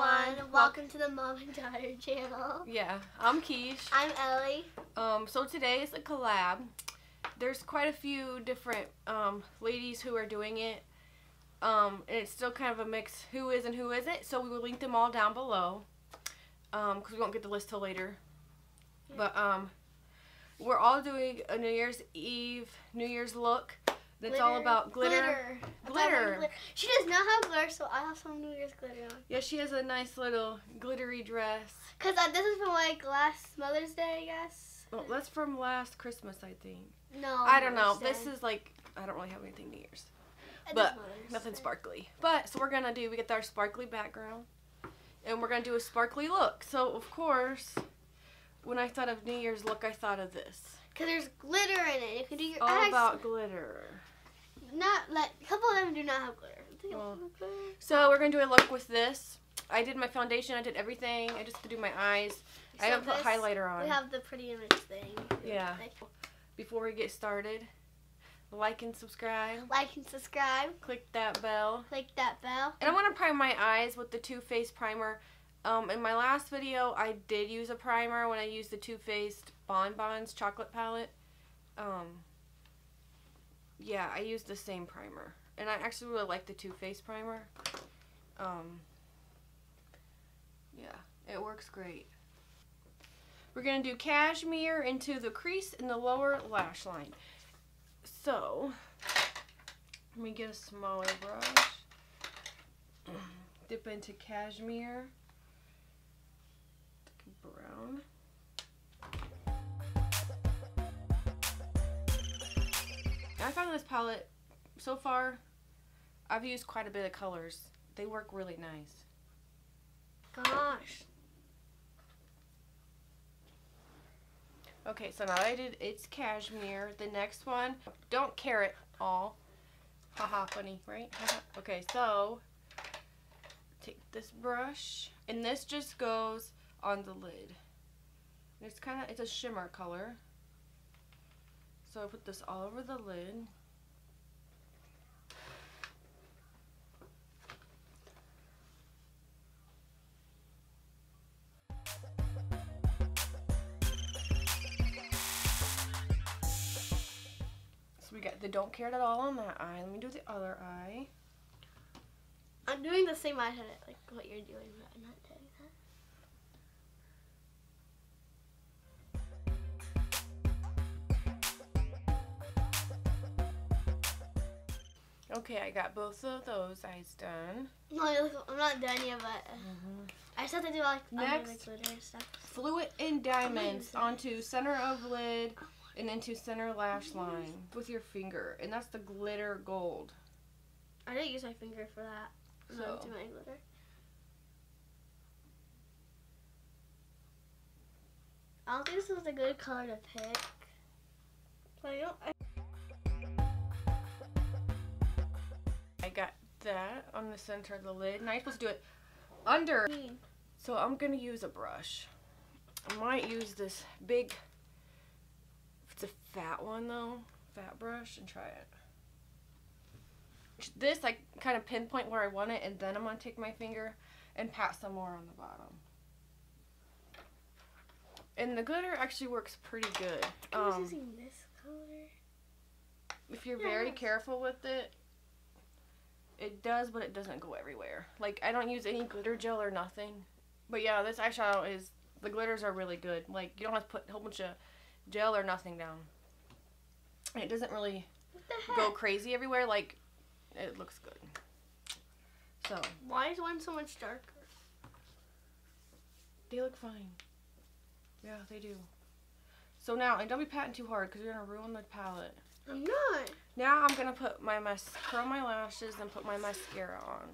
everyone. Welcome to the Mom and Daughter channel. Yeah, I'm Keish. I'm Ellie. So today is a collab. There's quite a few different ladies who are doing it. And it's still kind of a mix who is and who isn't. So we will link them all down below. Because we won't get the list till later. Yeah. But we're all doing a New Year's Eve, New Year's look. That's all about glitter. Glitter. She does not have glitter, so I have some New Year's glitter on. Yeah, she has a nice little glittery dress. Because this is from like last Mother's Day, I guess. Well, that's from last Christmas, I think. No. I don't know. This is like, I don't really have anything New Year's. But nothing sparkly. But, so we get our sparkly background. And we're going to do a sparkly look. So, of course, when I thought of New Year's look, I thought of this. Because there's glitter in it. You can do your all eyes. About glitter. Not like a couple of them do not have glitter. So we're gonna do a look with this. I did my foundation. I did everything. I just had to do my eyes. I haven't put highlighter on. We have the pretty image thing. Yeah. Before we get started, like and subscribe. Like and subscribe. Click that bell. Click that bell. And I want to prime my eyes with the Too Faced primer. In my last video, I did use a primer when I used the Too Faced Bonbons chocolate palette. Yeah, I used the same primer. And I actually really like the Too Faced primer. Yeah, it works great. We're going to do cashmere into the crease in the lower lash line. So, let me get a smaller brush. Dip into cashmere. Brown. I found this palette, so far, I've used quite a bit of colors. They work really nice. Gosh. Okay, so now that I did it's cashmere. The next one, don't carrot all. Haha, funny, right? Okay, so take this brush, and this just goes on the lid. It's a shimmer color. So I put this all over the lid. So we got the don't care at all on that eye. Let me do the other eye. I'm doing the same eyeshadow like what you're doing, but I'm not doing that. Okay, I got both of those eyes done. No, I'm not done yet, but I just have to do like next, glitter and stuff. Fluid and diamonds onto center of lid and into center lash line with your finger, and that's the glitter gold. I didn't use my finger for that. So do my glitter. I don't think this is a good color to pick. So I got that on the center of the lid. Now you're supposed to do it under. So I'm going to use a brush. I might use this big, if it's a fat one though, fat brush, and try it. This, I kind of pinpoint where I want it, and then I'm going to take my finger and pat some more on the bottom. And the glitter actually works pretty good. I was using this color. If you're very careful with it, it does, but it doesn't go everywhere. Like, I don't use any glitter gel or nothing. But yeah, this eyeshadow is, the glitters are really good. Like, you don't have to put a whole bunch of gel or nothing down. And it doesn't really go crazy everywhere. Like, it looks good. So. Why is one so much darker? They look fine. Yeah, they do. So now, and don't be patting too hard because you're going to ruin the palette. I'm not. Now I'm going to put my curl my lashes and put my mascara on.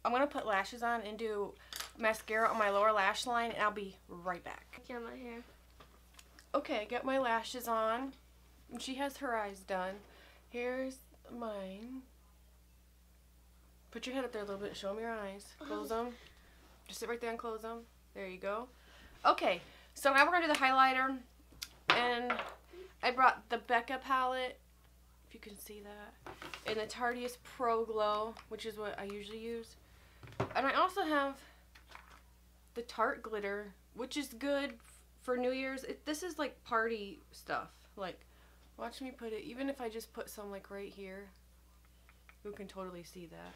I'm going to put lashes on and do mascara on my lower lash line, and I'll be right back. Get my hair. Okay, I got my lashes on. And she has her eyes done. Here's mine. Put your head up there a little bit. Show them your eyes. Close them. Just sit right there and close them. There you go. Okay, so now we're going to do the highlighter. And I brought the Becca palette, if you can see that, and the Tarteist Pro Glow, which is what I usually use. And I also have the Tarte glitter, which is good for New Year's. This is like party stuff. Like, watch me put it. Even if I just put some like right here, you can totally see that.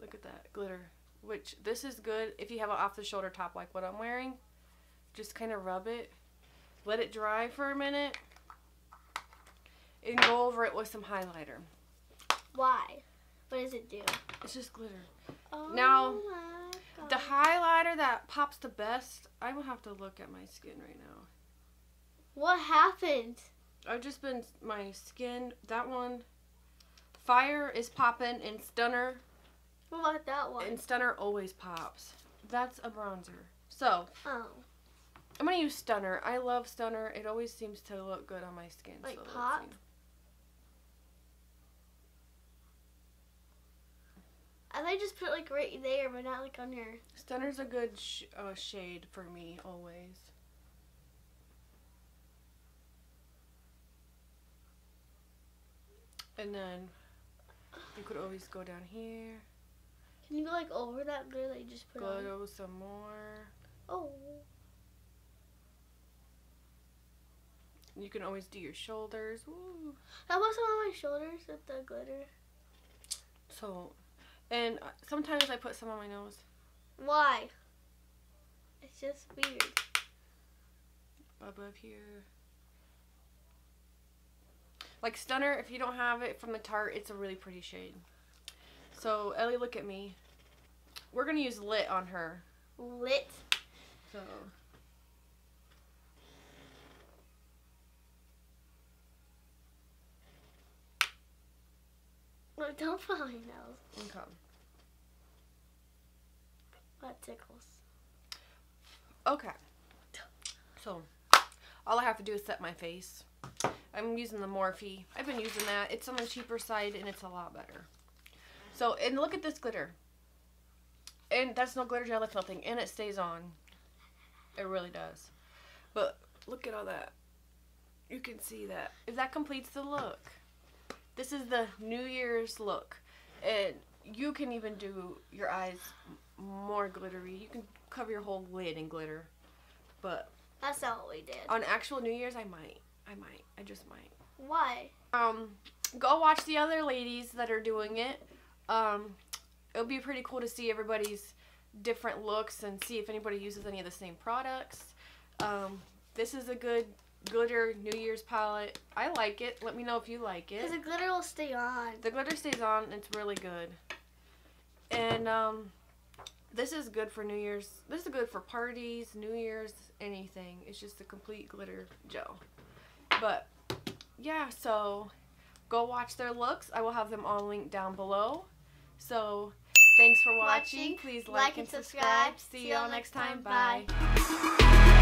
Look at that glitter. Which, this is good if you have an off-the-shoulder top like what I'm wearing. Just kind of rub it. Let it dry for a minute. And go over it with some highlighter. Why? What does it do? It's just glitter. Oh now, my God. the highlighter that pops the best, I will have to look at my skin right now. What happened? I've just been, my skin, that one, Fire is popping, and Stunner. What about that one? And Stunner always pops. That's a bronzer. So, Oh. I'm going to use Stunner. I love Stunner. It always seems to look good on my skin. Like so pop? I thought you just put like right there, but not like on your... Stunner's a good shade for me, always. And then, you could always go down here. Can you go like over that glitter that you just put on? Go some more. Oh. You can always do your shoulders. Woo. How about some on my shoulders with the glitter? So, and sometimes I put some on my nose. Why? It's just weird. Above here. Like Stunner, if you don't have it from the Tarte, it's a really pretty shade. So, Ellie, look at me. We're going to use Lit on her. Lit? So... No, don't put on your nose. Okay. That tickles. Okay. So, all I have to do is set my face. I'm using the Morphe. I've been using that. It's on the cheaper side, and it's a lot better. So, and look at this glitter. And that's no glitter gel, that's nothing. And it stays on. It really does. But, look at all that. You can see that. If that completes the look. This is the New Year's look. And you can even do your eyes more glittery. You can cover your whole lid in glitter. But that's not what we did. on actual New Year's, I just might. Why? Go watch the other ladies that are doing it. It'll be pretty cool to see everybody's different looks and see if anybody uses any of the same products. This is a good glitter New Year's palette. I like it. Let me know if you like it. Because the glitter will stay on. The glitter stays on. It's really good. And this is good for New Year's. This is good for parties, New Year's, anything. It's just a complete glitter gel. But yeah, so go watch their looks. I will have them all linked down below. So thanks for watching. Please like and subscribe. See you all next time. Bye.